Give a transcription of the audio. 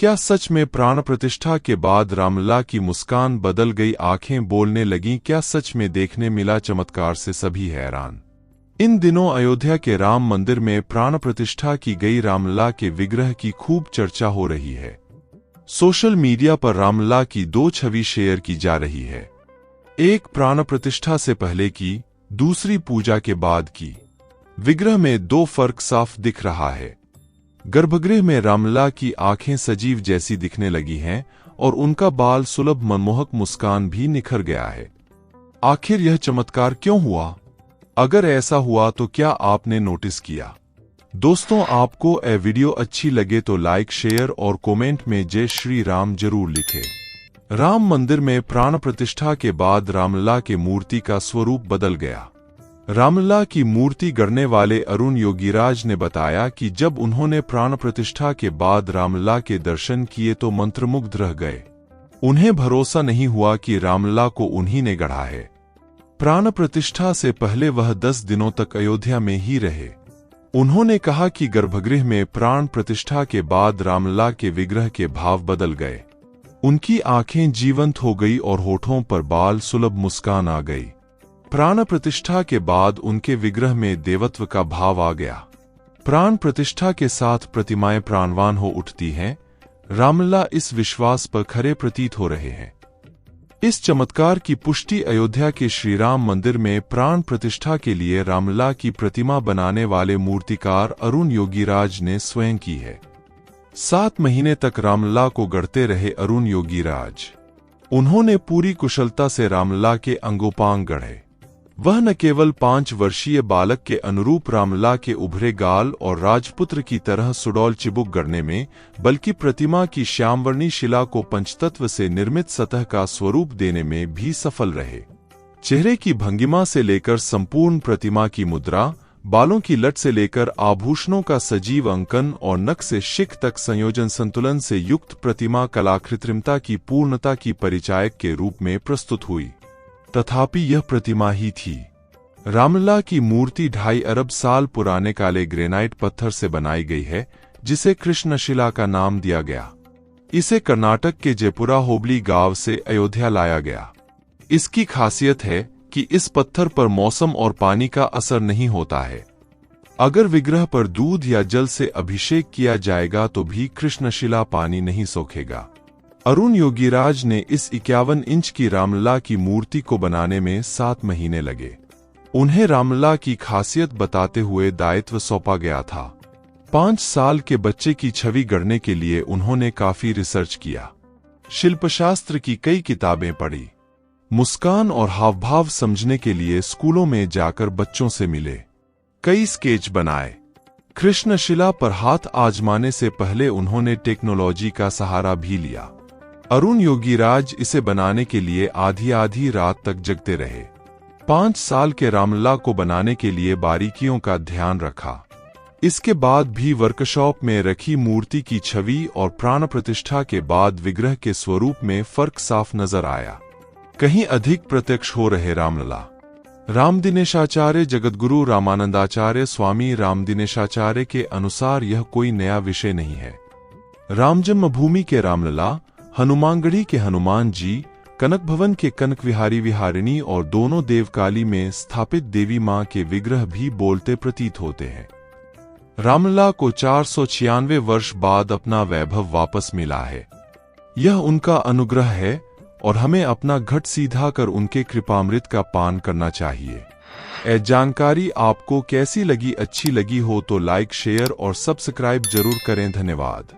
क्या सच में प्राण प्रतिष्ठा के बाद रामलला की मुस्कान बदल गई, आंखें बोलने लगीं? क्या सच में देखने मिला चमत्कार से सभी हैरान। इन दिनों अयोध्या के राम मंदिर में प्राण प्रतिष्ठा की गई रामलला के विग्रह की खूब चर्चा हो रही है। सोशल मीडिया पर रामलला की दो छवि शेयर की जा रही है, एक प्राण प्रतिष्ठा से पहले की, दूसरी पूजा के बाद की। विग्रह में दो फर्क साफ दिख रहा है। गर्भगृह में रामलला की आंखें सजीव जैसी दिखने लगी हैं और उनका बाल सुलभ मनमोहक मुस्कान भी निखर गया है। आखिर यह चमत्कार क्यों हुआ? अगर ऐसा हुआ तो क्या आपने नोटिस किया? दोस्तों, आपको यह वीडियो अच्छी लगे तो लाइक, शेयर और कमेंट में जय श्री राम जरूर लिखें। राम मंदिर में प्राण प्रतिष्ठा के बाद रामलला के मूर्ति का स्वरूप बदल गया। रामलला की मूर्ति गढ़ने वाले अरुण योगीराज ने बताया कि जब उन्होंने प्राण प्रतिष्ठा के बाद रामलला के दर्शन किए तो मंत्रमुग्ध रह गए। उन्हें भरोसा नहीं हुआ कि रामलला को उन्हीं ने गढ़ा है। प्राण प्रतिष्ठा से पहले वह 10 दिनों तक अयोध्या में ही रहे। उन्होंने कहा कि गर्भगृह में प्राण प्रतिष्ठा के बाद रामलला के विग्रह के भाव बदल गए। उनकी आंखें जीवंत हो गई और होठों पर बाल सुलभ मुस्कान आ गई। प्राण प्रतिष्ठा के बाद उनके विग्रह में देवत्व का भाव आ गया। प्राण प्रतिष्ठा के साथ प्रतिमाएं प्राणवान हो उठती हैं। रामलला इस विश्वास पर खरे प्रतीत हो रहे हैं। इस चमत्कार की पुष्टि अयोध्या के श्रीराम मंदिर में प्राण प्रतिष्ठा के लिए रामलला की प्रतिमा बनाने वाले मूर्तिकार अरुण योगीराज ने स्वयं की है। 7 महीने तक रामलला को गढ़ते रहे अरुण योगीराज। उन्होंने पूरी कुशलता से रामलला के अंगोपांग गढ़े। वह न केवल 5 वर्षीय बालक के अनुरूप रामलला के उभरे गाल और राजपुत्र की तरह सुडौल चिबुक गढ़ने में, बल्कि प्रतिमा की श्यामवर्णी शिला को पंचतत्व से निर्मित सतह का स्वरूप देने में भी सफल रहे। चेहरे की भंगिमा से लेकर संपूर्ण प्रतिमा की मुद्रा, बालों की लट से लेकर आभूषणों का सजीव अंकन और नख से शिख तक संयोजन संतुलन से युक्त प्रतिमा कलाकृत्रिमता की पूर्णता की परिचायक के रूप में प्रस्तुत हुई। तथापि यह प्रतिमा ही थी। रामलला की मूर्ति 2.5 अरब साल पुराने काले ग्रेनाइट पत्थर से बनाई गई है, जिसे कृष्णशिला का नाम दिया गया। इसे कर्नाटक के जयपुरा होबली गांव से अयोध्या लाया गया। इसकी खासियत है कि इस पत्थर पर मौसम और पानी का असर नहीं होता है। अगर विग्रह पर दूध या जल से अभिषेक किया जाएगा तो भी कृष्णशिला पानी नहीं सोखेगा। अरुण योगीराज ने इस 51 इंच की रामलला की मूर्ति को बनाने में 7 महीने लगे। उन्हें रामलला की खासियत बताते हुए दायित्व सौंपा गया था। 5 साल के बच्चे की छवि गढ़ने के लिए उन्होंने काफी रिसर्च किया। शिल्पशास्त्र की कई किताबें पढ़ी। मुस्कान और हावभाव समझने के लिए स्कूलों में जाकर बच्चों से मिले। कई स्केच बनाए। कृष्णशिला पर हाथ आजमाने से पहले उन्होंने टेक्नोलॉजी का सहारा भी लिया। अरुण योगीराज इसे बनाने के लिए आधी रात तक जगते रहे। 5 साल के रामलला को बनाने के लिए बारीकियों का ध्यान रखा। इसके बाद भी वर्कशॉप में रखी मूर्ति की छवि और प्राण प्रतिष्ठा के बाद विग्रह के स्वरूप में फर्क साफ नजर आया। कहीं अधिक प्रत्यक्ष हो रहे रामलला। रामदिनेशाचार्य जगद्गुरु रामानंदाचार्य स्वामी रामदिनेशाचार्य के अनुसार यह कोई नया विषय नहीं है। राम जन्मभूमि के रामलला, हनुमानगढ़ी के हनुमान जी, कनक भवन के कनक विहारी विहारिणी और दोनों देवकाली में स्थापित देवी मां के विग्रह भी बोलते प्रतीत होते हैं। रामलला को 496 वर्ष बाद अपना वैभव वापस मिला है। यह उनका अनुग्रह है और हमें अपना घट सीधा कर उनके कृपामृत का पान करना चाहिए। यह जानकारी आपको कैसी लगी? अच्छी लगी हो तो लाइक, शेयर और सब्सक्राइब जरूर करें। धन्यवाद।